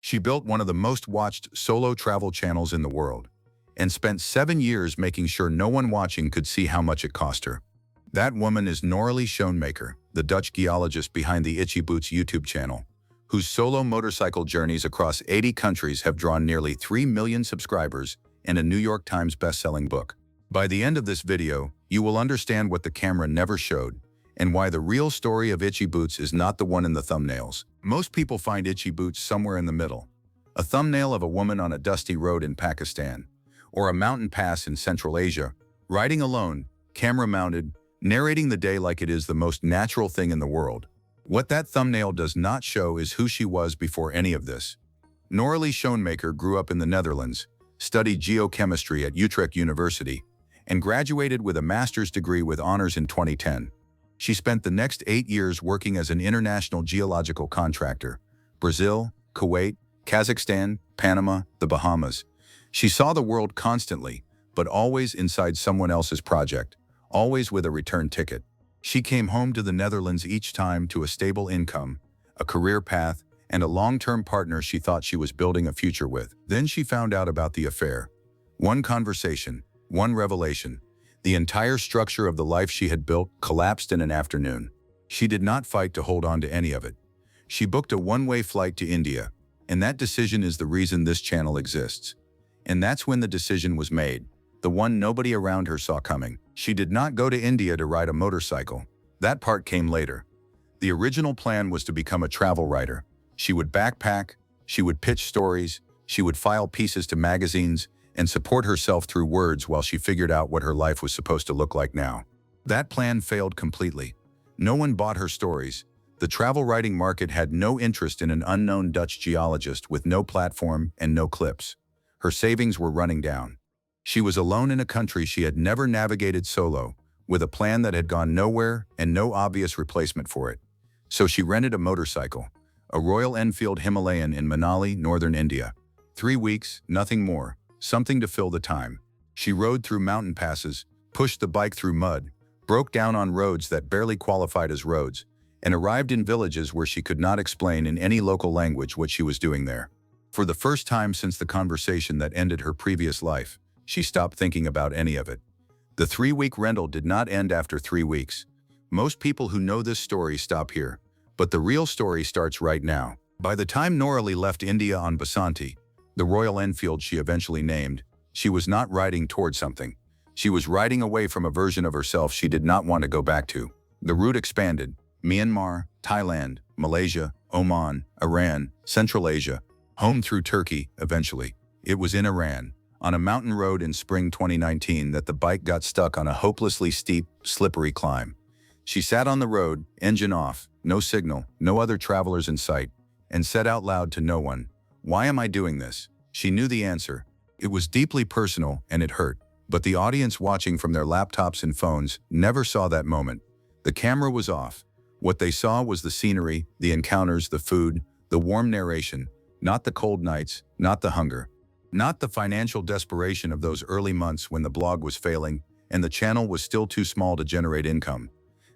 She built one of the most watched solo travel channels in the world and spent 7 years making sure no one watching could see how much it cost her. That woman is Noraly Schoenmaker, the Dutch geologist behind the Itchy Boots YouTube channel, whose solo motorcycle journeys across 80 countries have drawn nearly 3 million subscribers and a New York Times best-selling book. By the end of this video, you will understand what the camera never showed and why the real story of Itchy Boots is not the one in the thumbnails. Most people find Itchy Boots somewhere in the middle. A thumbnail of a woman on a dusty road in Pakistan, or a mountain pass in Central Asia, riding alone, camera-mounted, narrating the day like it is the most natural thing in the world. What that thumbnail does not show is who she was before any of this. Noraly Schoenmaker grew up in the Netherlands, studied geochemistry at Utrecht University, and graduated with a master's degree with honors in 2010. She spent the next 8 years working as an international geological contractor: Brazil, Kuwait, Kazakhstan, Panama, the Bahamas. She saw the world constantly, but always inside someone else's project, always with a return ticket. She came home to the Netherlands each time to a stable income, a career path, and a long-term partner she thought she was building a future with. Then she found out about the affair. One conversation, one revelation. The entire structure of the life she had built collapsed in an afternoon. She did not fight to hold on to any of it. She booked a one-way flight to India, and that decision is the reason this channel exists. And that's when the decision was made, the one nobody around her saw coming. She did not go to India to ride a motorcycle. That part came later. The original plan was to become a travel writer. She would backpack, she would pitch stories, she would file pieces to magazines, and support herself through words while she figured out what her life was supposed to look like now. That plan failed completely. No one bought her stories. The travel writing market had no interest in an unknown Dutch geologist with no platform and no clips. Her savings were running down. She was alone in a country she had never navigated solo, with a plan that had gone nowhere and no obvious replacement for it. So she rented a motorcycle, a Royal Enfield Himalayan in Manali, northern India. 3 weeks, nothing more. Something to fill the time. She rode through mountain passes, pushed the bike through mud, broke down on roads that barely qualified as roads, and arrived in villages where she could not explain in any local language what she was doing there. For the first time since the conversation that ended her previous life, she stopped thinking about any of it. The 3-week rental did not end after 3 weeks. Most people who know this story stop here, but the real story starts right now. By the time Noraly left India on Basanti, the Royal Enfield she eventually named, she was not riding toward something. She was riding away from a version of herself she did not want to go back to. The route expanded: Myanmar, Thailand, Malaysia, Oman, Iran, Central Asia, home through Turkey, eventually. It was in Iran, on a mountain road in spring 2019, that the bike got stuck on a hopelessly steep, slippery climb. She sat on the road, engine off, no signal, no other travelers in sight, and said out loud to no one, "Why am I doing this?" She knew the answer. It was deeply personal and it hurt, but the audience watching from their laptops and phones never saw that moment. The camera was off. What they saw was the scenery, the encounters, the food, the warm narration, not the cold nights, not the hunger, not the financial desperation of those early months when the blog was failing and the channel was still too small to generate income,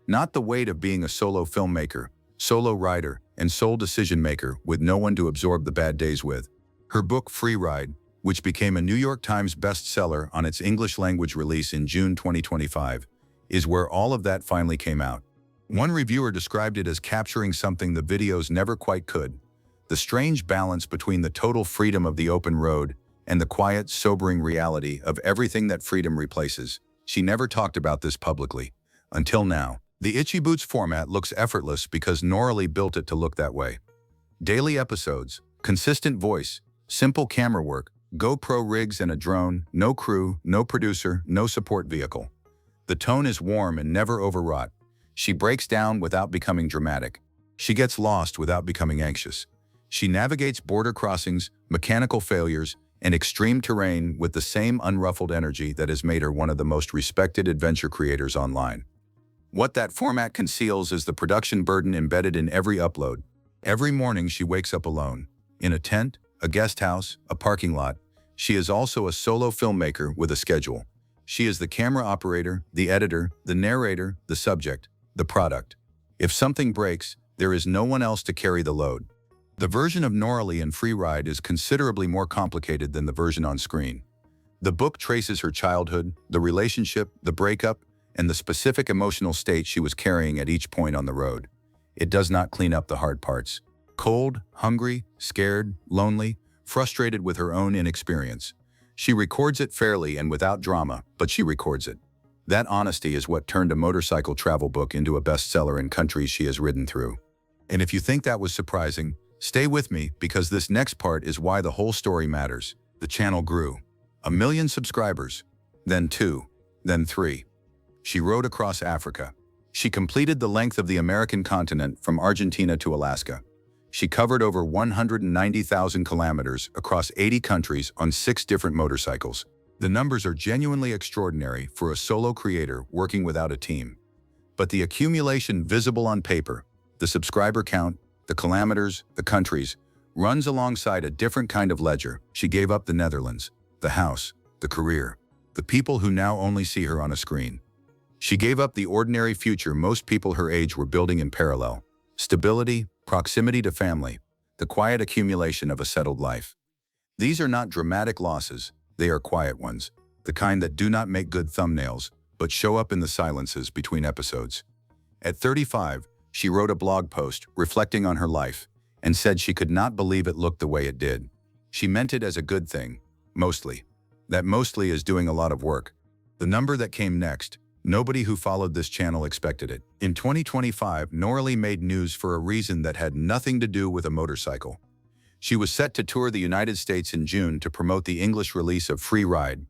not the weight of being a solo filmmaker, solo writer, and sole decision maker with no one to absorb the bad days with. Her book Free Ride, which became a New York Times bestseller on its English language release in June 2025, is where all of that finally came out. One reviewer described it as capturing something the videos never quite could: the strange balance between the total freedom of the open road and the quiet, sobering reality of everything that freedom replaces. She never talked about this publicly. Until now. The Itchy Boots format looks effortless because Noraly built it to look that way. Daily episodes, consistent voice, simple camera work, GoPro rigs and a drone, no crew, no producer, no support vehicle. The tone is warm and never overwrought. She breaks down without becoming dramatic. She gets lost without becoming anxious. She navigates border crossings, mechanical failures, and extreme terrain with the same unruffled energy that has made her one of the most respected adventure creators online. What that format conceals is the production burden embedded in every upload. Every morning she wakes up alone, in a tent, a guest house, a parking lot. She is also a solo filmmaker with a schedule. She is the camera operator, the editor, the narrator, the subject, the product. If something breaks, there is no one else to carry the load. The version of Noraly in Free Ride is considerably more complicated than the version on screen. The book traces her childhood, the relationship, the breakup, and the specific emotional state she was carrying at each point on the road. It does not clean up the hard parts. Cold, hungry, scared, lonely, frustrated with her own inexperience. She records it fairly and without drama, but she records it. That honesty is what turned a motorcycle travel book into a bestseller in countries she has ridden through. And if you think that was surprising, stay with me because this next part is why the whole story matters. The channel grew. 1 million subscribers, then 2, then 3. She rode across Africa. She completed the length of the American continent from Argentina to Alaska. She covered over 190,000 kilometers across 80 countries on 6 different motorcycles. The numbers are genuinely extraordinary for a solo creator working without a team. But the accumulation visible on paper, the subscriber count, the kilometers, the countries, runs alongside a different kind of ledger. She gave up the Netherlands, the house, the career, the people who now only see her on a screen. She gave up the ordinary future most people her age were building in parallel. Stability, proximity to family, the quiet accumulation of a settled life. These are not dramatic losses, they are quiet ones, the kind that do not make good thumbnails, but show up in the silences between episodes. At 35, she wrote a blog post reflecting on her life and said she could not believe it looked the way it did. She meant it as a good thing, mostly. That mostly is doing a lot of work. The number that came next, nobody who followed this channel expected it. In 2025, Noraly made news for a reason that had nothing to do with a motorcycle. She was set to tour the United States in June to promote the English release of Free Ride.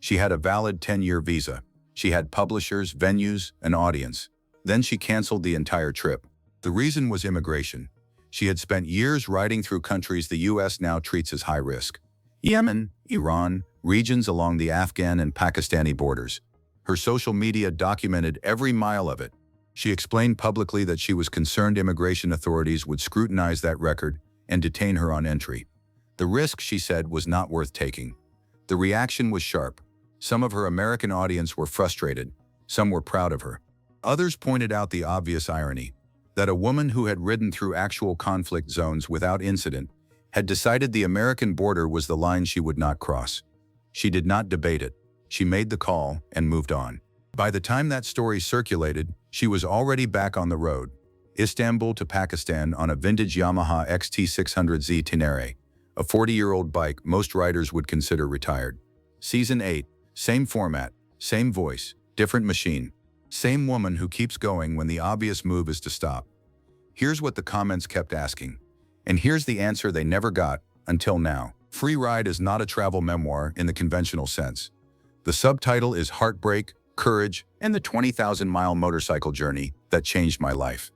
She had a valid 10-year visa. She had publishers, venues, an audience. Then she canceled the entire trip. The reason was immigration. She had spent years riding through countries the US now treats as high risk. Yemen, Iran, regions along the Afghan and Pakistani borders. Her social media documented every mile of it. She explained publicly that she was concerned immigration authorities would scrutinize that record and detain her on entry. The risk, she said, was not worth taking. The reaction was sharp. Some of her American audience were frustrated. Some were proud of her. Others pointed out the obvious irony, that a woman who had ridden through actual conflict zones without incident had decided the American border was the line she would not cross. She did not debate it. She made the call and moved on. By the time that story circulated, she was already back on the road, Istanbul to Pakistan on a vintage Yamaha XT600Z Tenere, a 40-year-old bike most riders would consider retired. Season 8, same format, same voice, different machine. Same woman who keeps going when the obvious move is to stop. Here's what the comments kept asking. And here's the answer they never got, until now. Free Ride is not a travel memoir in the conventional sense. The subtitle is Heartbreak, Courage, and the 20,000-mile motorcycle journey that changed my life.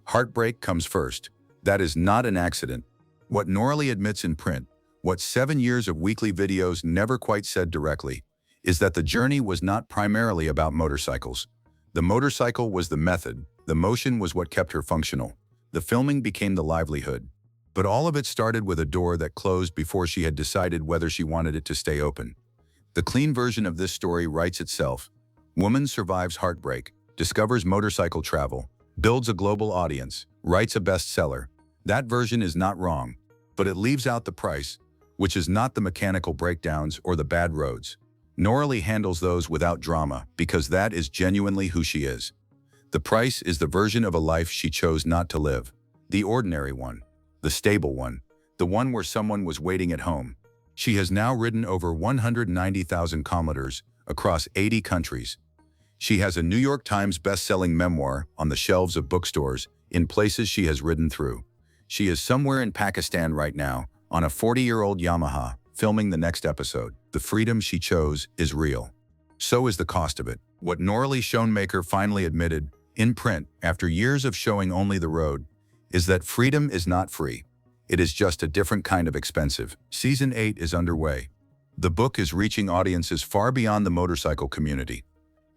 Heartbreak comes first. That is not an accident. What Noraly admits in print, what 7 years of weekly videos never quite said directly, is that the journey was not primarily about motorcycles. The motorcycle was the method, the motion was what kept her functional. The filming became the livelihood. But all of it started with a door that closed before she had decided whether she wanted it to stay open. The clean version of this story writes itself. Woman survives heartbreak, discovers motorcycle travel, builds a global audience, writes a bestseller. That version is not wrong, but it leaves out the price, which is not the mechanical breakdowns or the bad roads. Noraly handles those without drama because that is genuinely who she is. The price is the version of a life she chose not to live. The ordinary one, the stable one, the one where someone was waiting at home. She has now ridden over 190,000 kilometers across 80 countries. She has a New York Times best-selling memoir on the shelves of bookstores in places she has ridden through. She is somewhere in Pakistan right now on a 40-year-old Yamaha, filming the next episode. The freedom she chose is real. So is the cost of it. What Noraly Schoenmaker finally admitted, in print, after years of showing only the road, is that freedom is not free. It is just a different kind of expensive. Season 8 is underway. The book is reaching audiences far beyond the motorcycle community.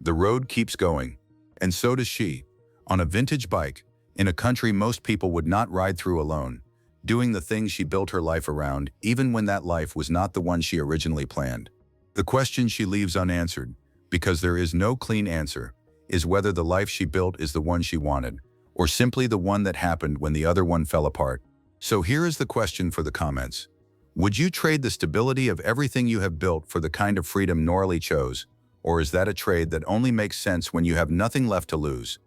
The road keeps going. And so does she. On a vintage bike, in a country most people would not ride through alone, doing the things she built her life around, even when that life was not the one she originally planned. The question she leaves unanswered, because there is no clean answer, is whether the life she built is the one she wanted, or simply the one that happened when the other one fell apart. So here is the question for the comments. Would you trade the stability of everything you have built for the kind of freedom Noraly chose, or is that a trade that only makes sense when you have nothing left to lose?